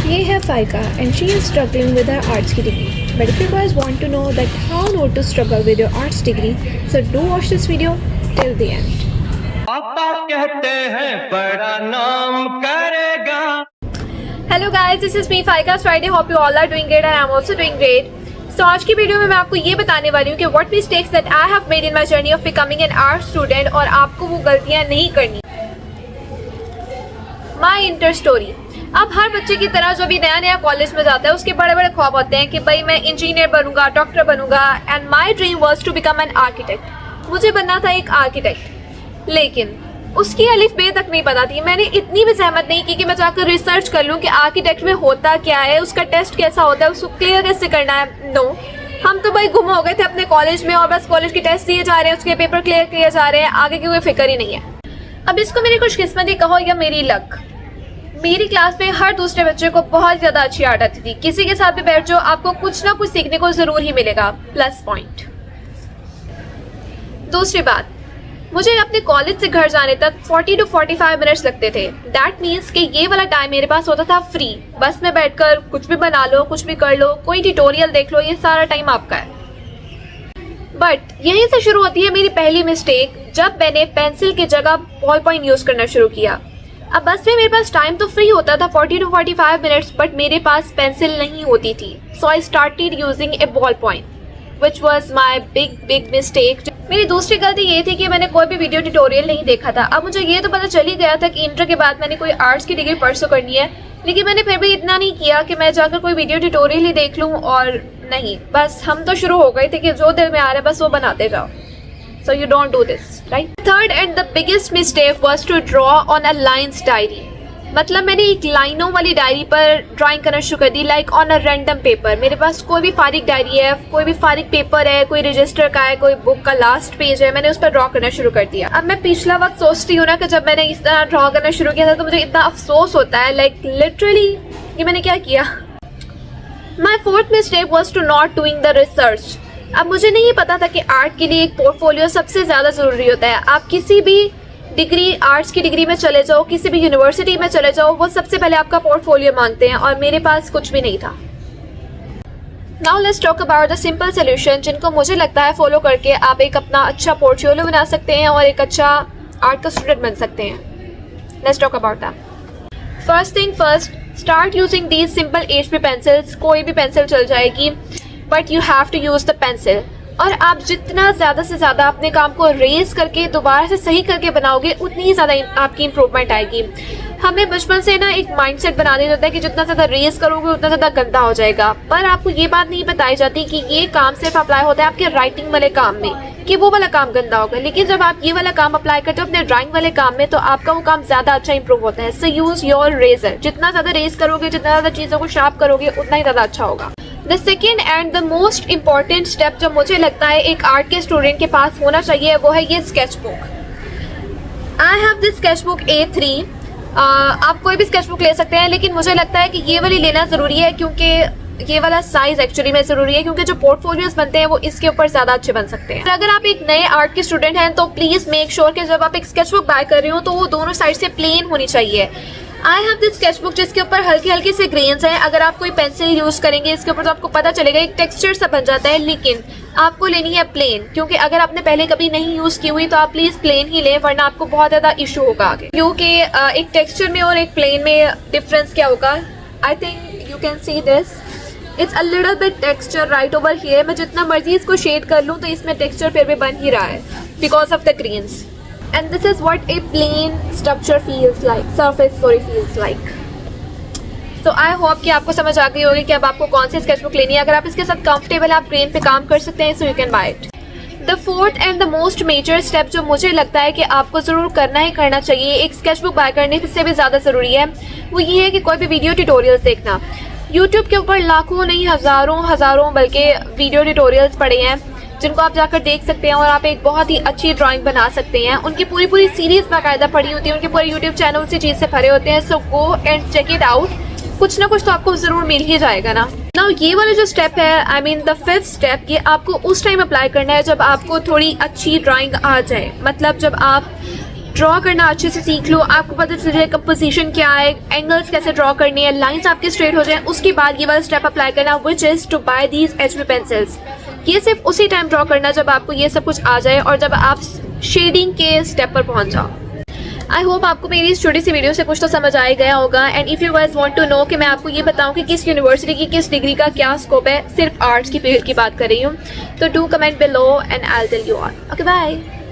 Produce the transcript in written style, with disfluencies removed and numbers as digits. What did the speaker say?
ये है फाइका and she is struggling with her arts की degree. But if you guys want to know that how not to struggle with your arts degree, so do watch this video till the end. पापा कहते हैं बड़ा नाम करेगा। Hello guys, this is me Faika Friday. Hope you all are doing great and I'm also doing great. So आज की video में मैं आपको ये बताने वाली हूँ कि what mistakes that I have made in my journey of becoming an art student और आपको वो गलतियाँ नहीं करनी। My inter story. अब हर बच्चे की तरह जो भी नया नया कॉलेज में जाता है उसके बड़े बड़े ख्वाब होते हैं कि भाई मैं इंजीनियर बनूंगा, डॉक्टर बनूंगा and my dream was to become an architect. मुझे बनना था एक आर्किटेक्ट, लेकिन उसकी अलिफ बे तक नहीं पता थी। मैंने इतनी भी सहमत नहीं की कि मैं जाकर रिसर्च कर लूँ कि आर्किटेक्ट में होता क्या है, उसका टेस्ट कैसा होता है, उसको क्लियर कैसे करना है। नो, हम तो भाई गुम हो गए थे अपने कॉलेज में और बस कॉलेज के टेस्ट दिए जा रहे हैं, उसके पेपर क्लियर किए जा रहे हैं, आगे की कोई फिक्र ही नहीं है। अब इसको मेरी खुशकिस्मती कहो या मेरी लक, मेरी क्लास में हर दूसरे बच्चे को बहुत ज़्यादा अच्छी आर्ट आती थी। किसी के साथ भी बैठ जाओ आपको कुछ ना कुछ सीखने को ज़रूर ही मिलेगा, प्लस पॉइंट। दूसरी बात, मुझे अपने कॉलेज से घर जाने तक 40 to 45 मिनट्स लगते थे। दैट मीन्स कि ये वाला टाइम मेरे पास होता था फ्री। बस में बैठकर कुछ भी बना लो, कुछ भी कर लो, कोई ट्यूटोरियल देख लो, ये सारा टाइम आपका है। बट यहीं से शुरू होती है मेरी पहली मिस्टेक, जब मैंने पेंसिल की जगह बॉल पॉइंट यूज़ करना शुरू किया। अब बस में मेरे पास टाइम तो फ्री होता था 40 to 45 मिनट्स, बट मेरे पास पेंसिल नहीं होती थी। So I started using a ball point, which was my big mistake. मेरी दूसरी गलती ये थी कि मैंने कोई भी वीडियो ट्यूटोरियल नहीं देखा था। अब मुझे ये तो पता चल ही गया था कि इंटर के बाद मैंने कोई आर्ट्स की डिग्री परसू करनी है, लेकिन मैंने फिर भी इतना नहीं किया कि मैं जाकर कोई वीडियो ट्यूटोरियल ही देख लूँ। और नहीं, बस हम तो शुरू हो गए थे कि जो दिल में आ रहा है बस वो बनाते जाओ। So you don't do this, right? Third and the biggest mistake was to draw on a lines diary. मतलब मैंने एक लाइनों वाली डायरी पर ड्राइंग करना शुरू कर दी, like on a random paper. मेरे पास कोई भी फारिग डायरी है, कोई भी फारिग पेपर है, कोई रजिस्टर का है, कोई बुक का लास्ट पेज है, मैंने उस पर ड्रॉ करना शुरू कर दिया। अब मैं पिछला वक्त सोचती हूँ ना कि जब मैंने इस तरह ड्रॉ करना शुरू किया था तो मुझे इतना अफसोस होता है, लाइक लिटरली कि मैंने क्या किया। My fourth mistake was to not doing the research. अब मुझे नहीं पता था कि आर्ट के लिए एक पोर्टफोलियो सबसे ज़्यादा ज़रूरी होता है। आप किसी भी डिग्री, आर्ट्स की डिग्री में चले जाओ, किसी भी यूनिवर्सिटी में चले जाओ, वो सबसे पहले आपका पोर्टफोलियो मांगते हैं और मेरे पास कुछ भी नहीं था। Now let's talk about the simple solution जिनको मुझे लगता है फॉलो करके आप एक अपना अच्छा पोर्टफोलियो बना सकते हैं और एक अच्छा आर्ट का स्टूडेंट बन सकते हैं। Let's talk about that. First thing first, start using these simple HP pencils. कोई भी पेंसिल चल जाएगी, but you have to use the pencil. और आप जितना ज़्यादा से ज़्यादा अपने काम को रेज करके दोबारा से सही करके बनाओगे, उतनी ही ज़्यादा आपकी इम्प्रूवमेंट आएगी। हमें बचपन से ना एक माइंडसेट बना दिया जाता है कि जितना ज़्यादा रेज करोगे उतना ज़्यादा गंदा हो जाएगा, पर आपको ये बात नहीं बताई जाती कि ये काम सिर्फ अप्लाई होता है आपके राइटिंग वाले काम में, कि वो वाला काम गंदा होगा। लेकिन जब आप ये वाला काम अप्लाई करते हो अपने ड्राइंग वाले काम में, तो आपका वो काम ज़्यादा अच्छा इंप्रूव होता है। So use your razor. जितना ज़्यादा रेज करोगे, जितना ज़्यादा चीज़ों को शार्प करोगे, उतना ही ज़्यादा अच्छा होगा। The second and the most important step जो मुझे लगता है एक आर्ट के स्टूडेंट के पास होना चाहिए, वो है ये sketch book. I have this sketch book A3। आप कोई भी स्केच बुक ले सकते हैं, लेकिन मुझे लगता है कि ये वाली लेना ज़रूरी है, क्योंकि ये वाला साइज़ एक्चुअली में ज़रूरी है, क्योंकि जो पोर्टफोलियोज बनते हैं वो इसके ऊपर ज़्यादा अच्छे बन सकते हैं। अगर आप एक नए आर्ट के स्टूडेंट हैं तो प्लीज़ मेक श्योर कि जब आप एक स्केच बुक बाय कर रहे हो तो वो दोनों साइड से प्लेन होनी चाहिए। I have this sketch book जिसके ऊपर हल्के हल्के से ग्रेन्स हैं। अगर आप कोई पेंसिल यूज़ करेंगे इसके ऊपर तो आपको पता चलेगा एक टेक्सचर सा बन जाता है, लेकिन आपको लेनी है प्लेन, क्योंकि अगर आपने पहले कभी नहीं यूज़ की हुई तो आप प्लीज़ प्लेन ही लें, वरना आपको बहुत ज़्यादा इशू होगा आगे। क्योंकि एक टेक्सचर में और एक प्लेन में डिफरेंस क्या होगा, I think you can see this, it's a little bit texture right over here. मैं जितना मर्जी इसको शेड कर लूँ तो इसमें टेक्सचर फिर भी बन ही रहा है because of the grains. And this is what a plane structure feels like, surface sorry feels like. तो आई होप कि आपको समझ आ गई होगी कि अब आपको कौन सी स्केच बुक लेनी है। अगर आप इसके साथ कंफर्टेबल आप ग्रेन पे काम कर सकते हैं, so you can buy it. The fourth and the most major step जो मुझे लगता है कि आपको ज़रूर करना ही करना चाहिए एक स्केच बुक बाय करने से भी ज़्यादा ज़रूरी है, वो ये है कि कोई भी वीडियो ट्यूटोरियल्स देखना। यूट्यूब के ऊपर लाखों नहीं हज़ारों बल्कि वीडियो ट्यूटोरियल्स पड़े हैं जिनको आप जाकर देख सकते हैं और आप एक बहुत ही अच्छी ड्राइंग बना सकते हैं। उनकी पूरी सीरीज़ बाकायदा पड़ी होती है, उनके पूरे यूट्यूब चैनल उसी चीज़ से भरे होते हैं। So go and check it out, कुछ ना कुछ तो आपको ज़रूर मिल ही जाएगा ना। नाउ ये वाला जो स्टेप है, I mean the fifth step, ये आपको उस टाइम अप्लाई करना है जब आपको थोड़ी अच्छी ड्राइंग आ जाए। मतलब जब आप ड्रॉ करना अच्छे से सीख लो, आपको पता चल जाए कंपोजिशन क्या है, एंगल्स कैसे ड्रॉ करनी है, लाइंस आपके स्ट्रेट हो जाए, उसके बाद ये वाला स्टेप अप्लाई करना, which is to buy these HB pencils. ये सिर्फ उसी टाइम ड्रॉ करना जब आपको ये सब कुछ आ जाए और जब आप शेडिंग के स्टेप पर पहुंच जाओ। आई होप आपको मेरी इस छोटी सी वीडियो से कुछ तो समझ आ गया होगा। And if you guys want to know कि मैं आपको ये बताऊं कि किस यूनिवर्सिटी की किस डिग्री का क्या स्कोप है, सिर्फ आर्ट्स की फील्ड की बात कर रही हूँ, तो do comment below and I will tell you all. Okay bye.